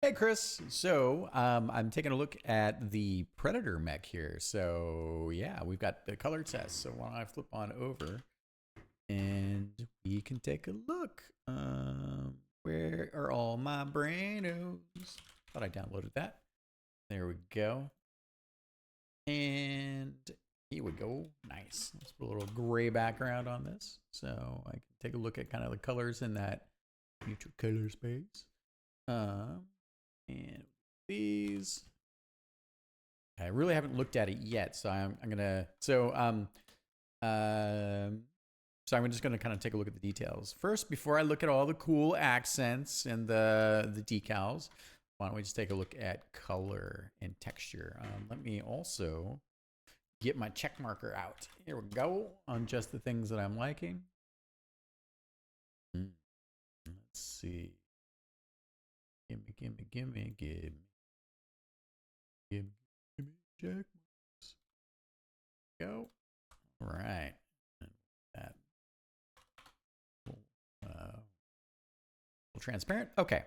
Hey Chris, so I'm taking a look at the Predator mech here. So yeah, we've got the color test. So why don't I flip on over and we can take a look. Where are all my brainos? Thought I downloaded that. There we go. And here we go. Nice. Let's put a little gray background on this, so I can take a look at kind of the colors in that neutral color space. And these, I really haven't looked at it yet, so I'm gonna so I'm just gonna kind of take a look at the details first before I look at all the cool accents and the decals. Why don't we just take a look at color and texture? Let me also get my check marker out. Here we go on just the things that I'm liking. Let's see. Gimme check marks. Go. All right. That transparent. Okay,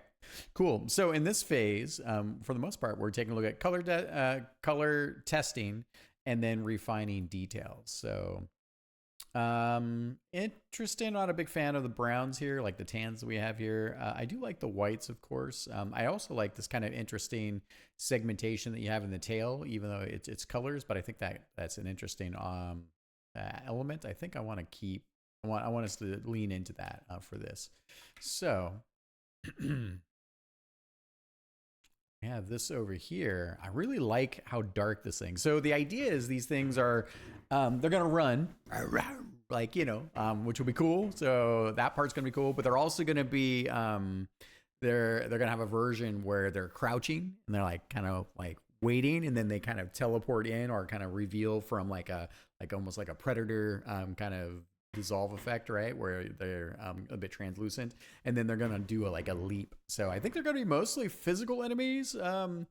cool. So in this phase, for the most part, we're taking a look at color testing and then refining details. So interesting. Not a big fan of the browns here, like the tans that we have here. I do like the whites, of course. I also like this kind of interesting segmentation that you have in the tail, even though it's colors. But I think that's an interesting element. I think I want to keep. I want us to lean into that for this. So I have this over here. I really like how dark this thing. So the idea is these things are, they're gonna run, like which will be cool. So that part's gonna be cool. But they're also gonna be, they're gonna have a version where they're crouching and they're like kind of like waiting, and then they kind of teleport in or kind of reveal from like almost like a predator kind of dissolve effect, right, where they're a bit translucent, and then they're gonna do like a leap. So I think they're gonna be mostly physical enemies. Well,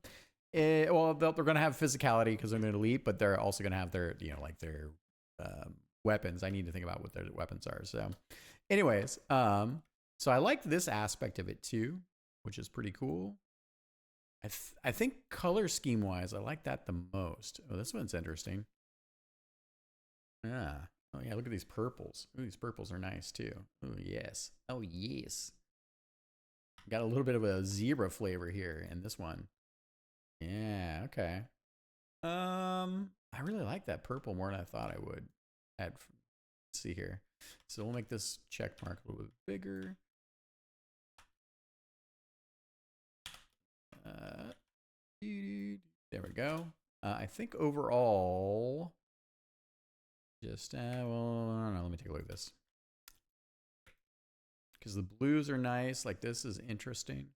they're gonna have physicality because they're gonna leap, but they're also gonna have their like their weapons. I need to think about what their weapons are. So anyways, so I like this aspect of it too, which is pretty cool. I think color scheme wise, I like that the most. Oh, this one's interesting. Yeah. Oh yeah, look at these purples. Ooh, these purples are nice too. Oh yes. Oh yes. Got a little bit of a zebra flavor here in this one. Yeah, okay. I really like that purple more than I thought I would. Let's see here. So we'll make this check mark a little bit bigger. There we go. I think overall, just well, I don't know. Let me take a look at this because the blues are nice. Like this is interesting.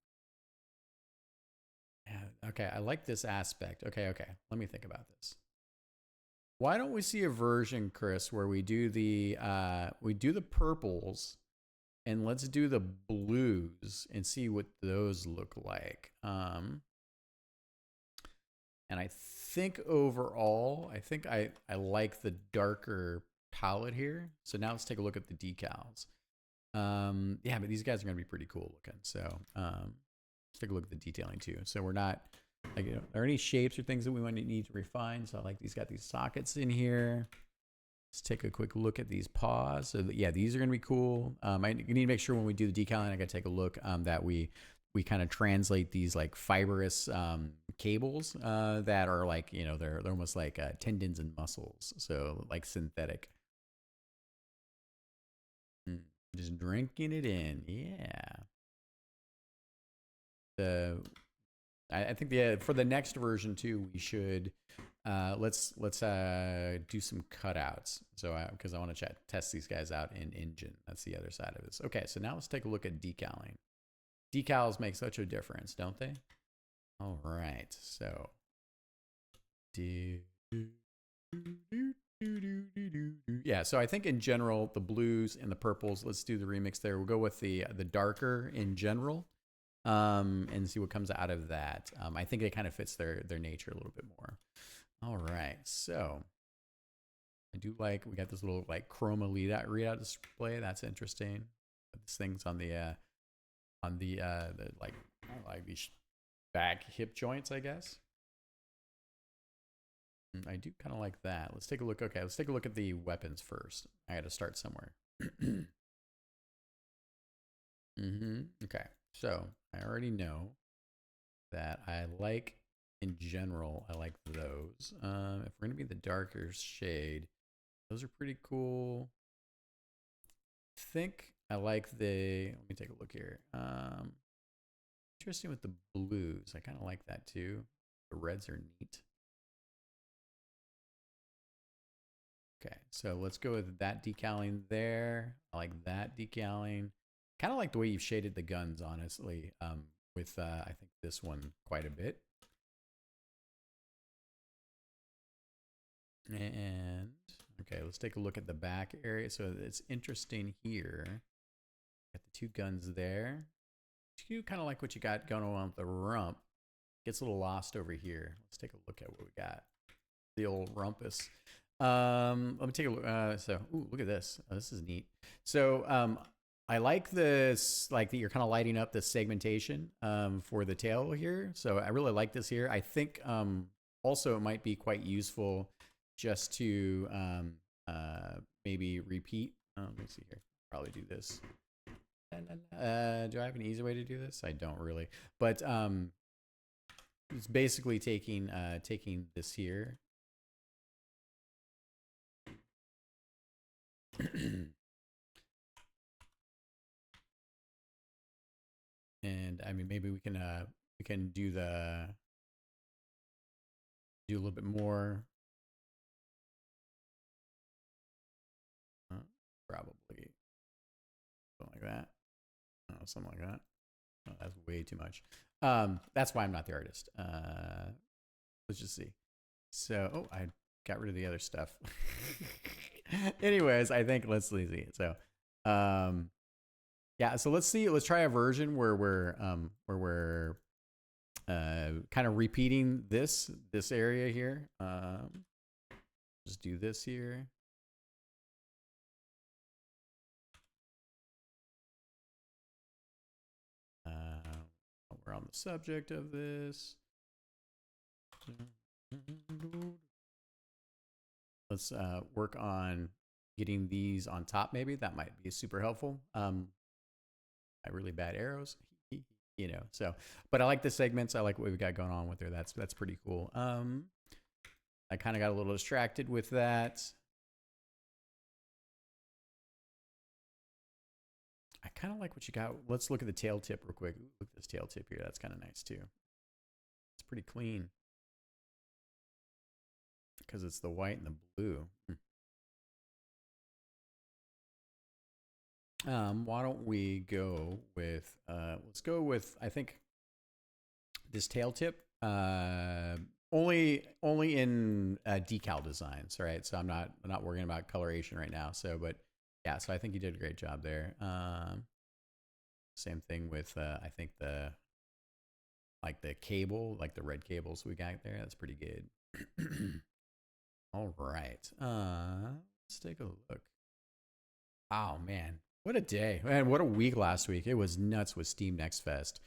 Yeah. Okay. I like this aspect. Okay. Let me think about this. Why don't we see a version, Chris, where we do the purples, and let's do the blues and see what those look like. And I think overall, I like the darker palette here. So now let's take a look at the decals. Yeah, but these guys are gonna be pretty cool looking. So let's take a look at the detailing too. So we're not like, are there any shapes or things that we might need to refine? So I like these, got these sockets in here. Let's take a quick look at these paws. So yeah, these are gonna be cool. I need to make sure when we do the decaling, I gotta take a look that we kind of translate these like fibrous cables that are like, they're almost like tendons and muscles. So like synthetic. Just drinking it in. Yeah. I think for the next version too, we should let's do some cutouts. So because I want to test these guys out in Engine. That's the other side of this. Okay, so now let's take a look at decaling. Decals make such a difference, don't they? All right, so yeah, so I think in general the blues and the purples, let's do the remix there. We'll go with the darker in general, and see what comes out of that. I think it kind of fits their nature a little bit more. All right, so I do like, we got this little like chroma readout display. That's interesting. This thing's on the like, I like these back hip joints, I guess. I do kind of like that. Let's take a look. Okay, let's take a look at the weapons first. I got to start somewhere. Okay, so I already know that I like, in general, I like those. If we're gonna be the darker shade, those are pretty cool. I think I like the. Let me take a look here. Interesting with the blues. I kind of like that too. The reds are neat. Okay, so let's go with that decaling there. I like that decaling. Kind of like the way you've shaded the guns, honestly, with I think this one quite a bit. And okay, let's take a look at the back area. So it's interesting here. Got the two guns there. You kind of like what you got going on with the rump. Gets a little lost over here. Let's take a look at what we got. The old rumpus. Let me take a look. Ooh, look at this. Oh, this is neat. So I like this, like that you're kind of lighting up the segmentation for the tail here. So I really like this here. I think also it might be quite useful just to maybe repeat. Let me see here. Probably do this. Do I have an easy way to do this? I don't really, but it's basically taking this here. And I mean, maybe we can do a little bit more. Probably something like that. Oh, something like that. Oh, that's way too much. That's why I'm not the artist. Let's just see. So, oh, I got rid of the other stuff. Anyways, I think let's see. So, yeah. So let's see. Let's try a version where we're kind of repeating this area here. Just do this here. We're on the subject of this. Let's work on getting these on top. Maybe that might be super helpful. I really bad arrows, you know. So, but I like the segments. I like what we've got going on with there. That's pretty cool. I kind of got a little distracted with that. I kind of like what you got. Let's look at the tail tip real quick. Look at this tail tip here. That's kind of nice too. It's pretty clean because it's the white and the blue. Why don't we go with, let's go with, I think, this tail tip, only in decal designs, right? So I'm not worrying about coloration right now. So, but yeah, so I think you did a great job there. Same thing with, I think the cable, like the red cables we got there. That's pretty good. All right. Let's take a look. Oh man, what a day. Man, what a week last week. It was nuts with Steam Next Fest.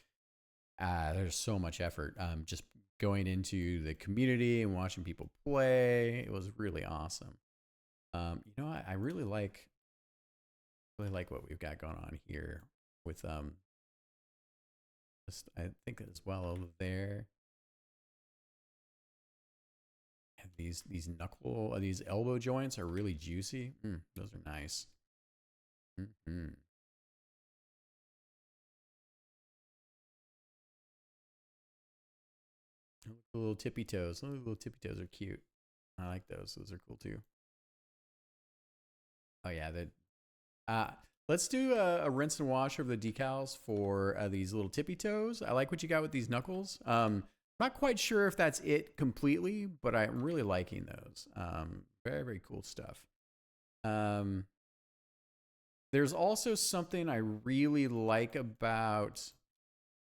There's so much effort. Just going into the community and watching people play. It was really awesome. You know, I really like what we've got going on here with just, I think as well over there. And these elbow joints are really juicy. Those are nice. The little tippy toes. The little tippy toes are cute. I like those. Those are cool too. Oh yeah, let's do a rinse and wash of the decals for these little tippy toes. I like what you got with these knuckles. Not quite sure if that's it completely, but I'm really liking those. Very, very cool stuff. There's also something I really like about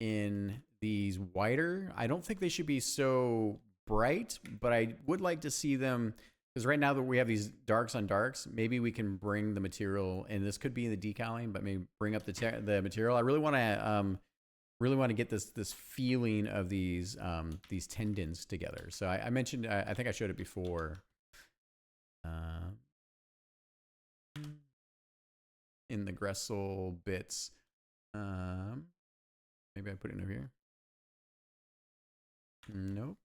in these whiter. I don't think they should be so bright, but I would like to see them, because right now that we have these darks on darks, maybe we can bring the material, and this could be in the decaling, but maybe bring up the material. I really want to really want to get this feeling of these tendons together. So I mentioned, I think I showed it before. In the Gressel bits. Maybe I put it over here. Nope.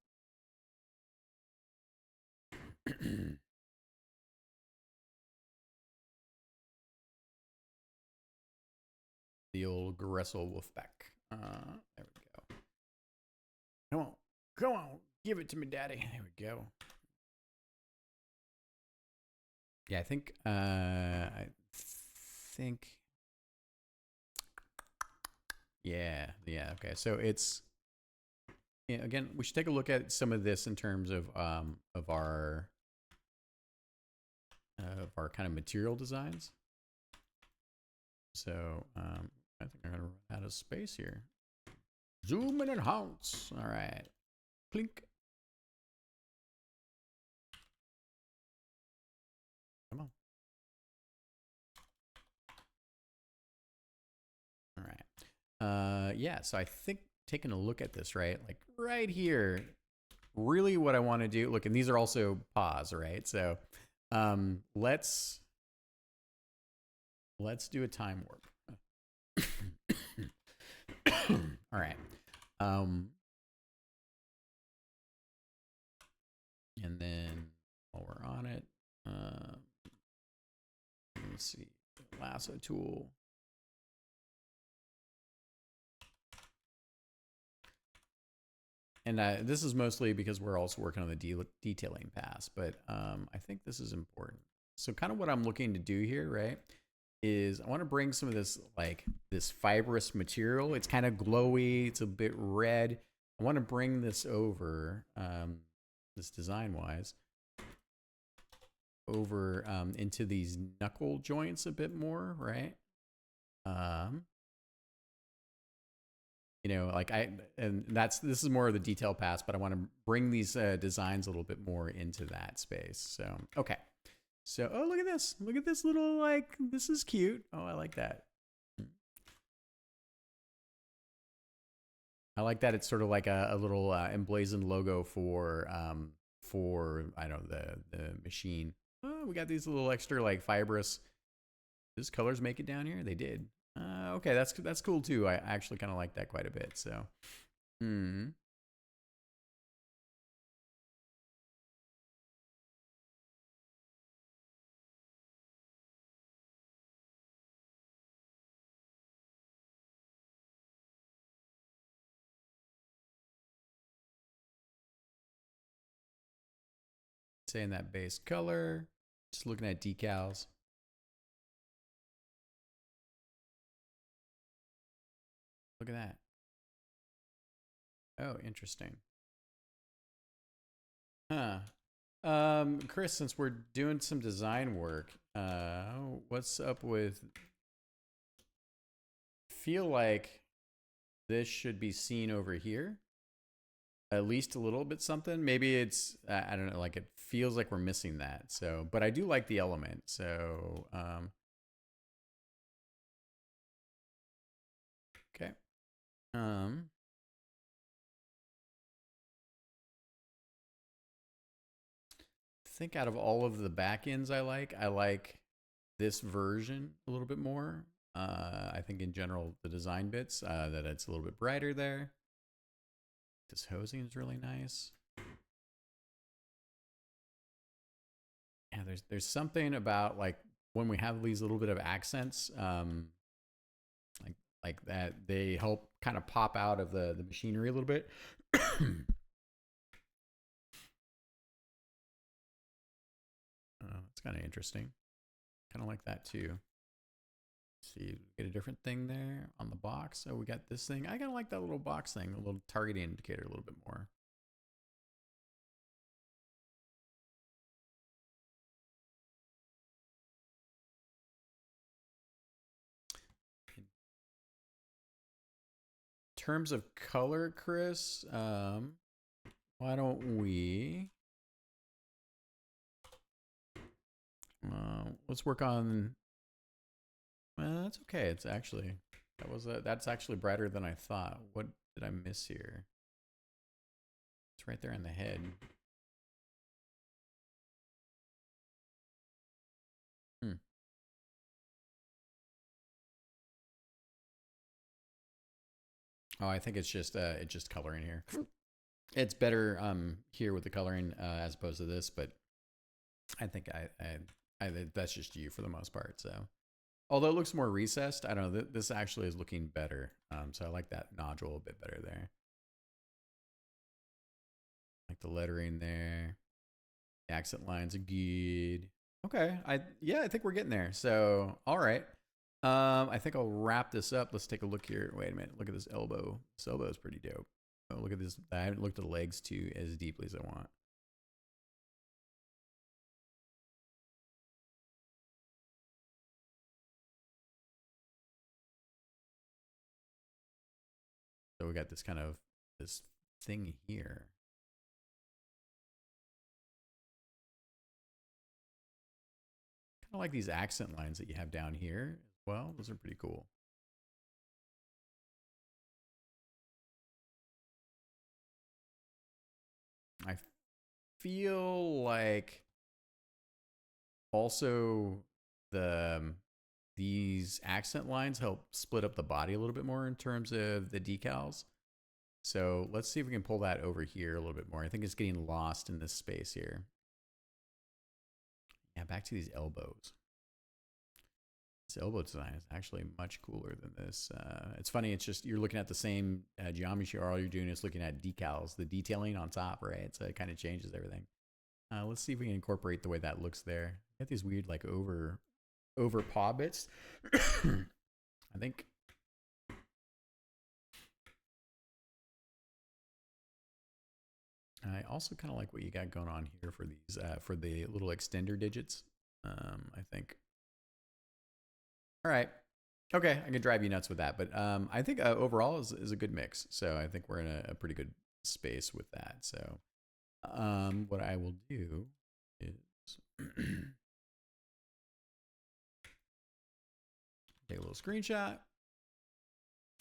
The old Gressel Wolfpack. There we go. Come on, give it to me, Daddy. There we go. Yeah, I think. Yeah. Okay, so it's. Yeah, again, we should take a look at some of this in terms of our kind of material designs. So I think I'm gonna run out of space here. Zoom in and bounce. All right, clink. Come on. All right. Yeah. So I think taking a look at this, right, like right here, really what I want to do. Look, and these are also paws, right? So let's do a time warp. All right. And then while we're on it, let me see, lasso tool. And this is mostly because we're also working on the detailing pass, but I think this is important. So kind of what I'm looking to do here, right, is I want to bring some of this, like this fibrous material. It's kind of glowy. It's a bit red. I want to bring this over, this design-wise, over into these knuckle joints a bit more, right? You know, like this is more of the detail pass, but I want to bring these designs a little bit more into that space. So, okay. So, oh, look at this. Look at this little, like, this is cute. Oh, I like that. I like that it's sort of like a little emblazoned logo for I don't know, the machine. Oh, we got these little extra, like, fibrous. Does colors make it down here? They did. Okay, that's cool too. I actually kind of like that quite a bit. So, saying that base color. Just looking at decals. Look at that. Oh, interesting. Huh. Chris, since we're doing some design work, what's up with, feel like this should be seen over here? At least a little bit something. Maybe it's, I don't know, like it feels like we're missing that. So, but I do like the element. So, okay. I think out of all of the backends I like this version a little bit more. I think in general, the design bits, that it's a little bit brighter there. This hosing is really nice. Yeah, there's something about, like, when we have these little bit of accents, like that, they help kind of pop out of the machinery a little bit. It's kind of interesting. Kind of like that too. See, get a different thing there on the box. Oh, we got this thing. I kind of like that little box thing, a little targeting indicator a little bit more. In terms of color, Chris, why don't we let's work on, well, that's okay. It's actually, That's actually brighter than I thought. What did I miss here? It's right there in the head. Oh, I think it's just coloring here. It's better here with the coloring as opposed to this, but I think that's just you for the most part. So, although it looks more recessed, I don't know. This actually is looking better. So I like that nodule a bit better there. Like the lettering there. The accent lines are good. Okay, I think we're getting there. So, all right. I think I'll wrap this up. Let's take a look here. Wait a minute. Look at this elbow. This elbow is pretty dope. Oh, look at this. I haven't looked at the legs too as deeply as I want. So we got this kind of this thing here. Kind of like these accent lines that you have down here as well. Those are pretty cool. I feel like also these accent lines help split up the body a little bit more in terms of the decals. So let's see if we can pull that over here a little bit more. I think it's getting lost in this space here. Yeah, back to these elbows. This elbow design is actually much cooler than this. It's funny, it's just you're looking at the same geometry, all you're doing is looking at decals, the detailing on top, right? So it kind of changes everything. Let's see if we can incorporate the way that looks there. Got these weird like over paw bits. I think I also kind of like what you got going on here for these for the little extender digits. I think. All right. Okay, I can drive you nuts with that, but I think overall is a good mix. So I think we're in a pretty good space with that. So what I will do is take a little screenshot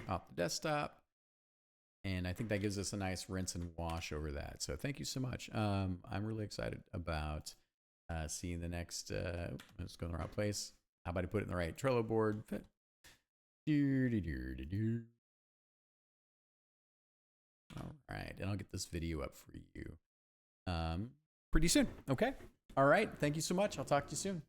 off the desktop. And I think that gives us a nice rinse and wash over that. So thank you so much. I'm really excited about seeing the next, let's go in the right place. How about I put it in the right Trello board? All right, and I'll get this video up for you pretty soon. Okay. All right. Thank you so much. I'll talk to you soon.